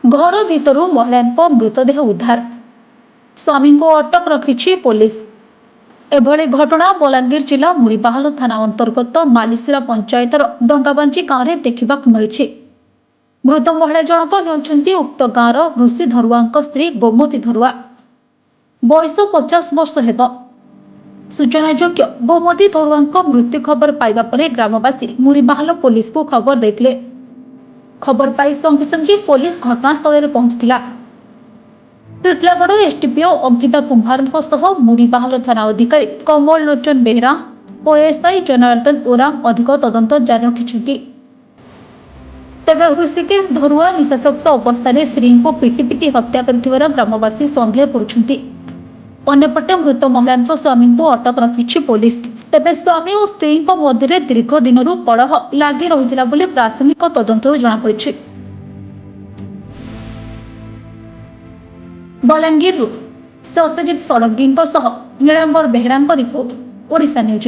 घर भितर महिला मृतदेह उद्धार स्वामी को अटक रखी पुलिस। एभली घटना बलांगीर जिला मुरीबाहाल थाना अंतर्गत मालिसिरा पंचायतर डंगाबांजी गांव में देखा मिली। मृत महिला जनक होउछन्ती उक्त गांव ऋषि धरुआ स्त्री गोमती धरुआ। बयस 50 वर्ष हेब। सूचनायोग्य गोमती धरुआ मृत्यु खबर पाइबा परे ग्रामवासी मुरीबाहाल पुलिस को खबर देथिले। खबर पाई संगे संगे पुलिस घटनास्थल में पहुंचीला। टिटलागढ़ एसडीपीओ अंकिता कुंभार मुरीबाहाल थाना अधिकारी कमल लोचन बेहरा और एसआई जनार्दन ओराम अधिक तदंत जारी रखिछन्ति। तेबे ऋषिकेश धरुआ निशाशक्त अवस्था स्त्री को पिटी पिटी हत्या कर ग्रामवासी सन्देह करुछन्ति। अन्यपटे मृत महिला स्वामी को अटक रखी पुलिस। तेबे स्वामी और स्त्री मध्य दीर्घ दिन कलह लगी रही प्राथमिक तदंत जनापड़ी। Balangir Satyajit Shadangi Nilambar Behera report Odisha news.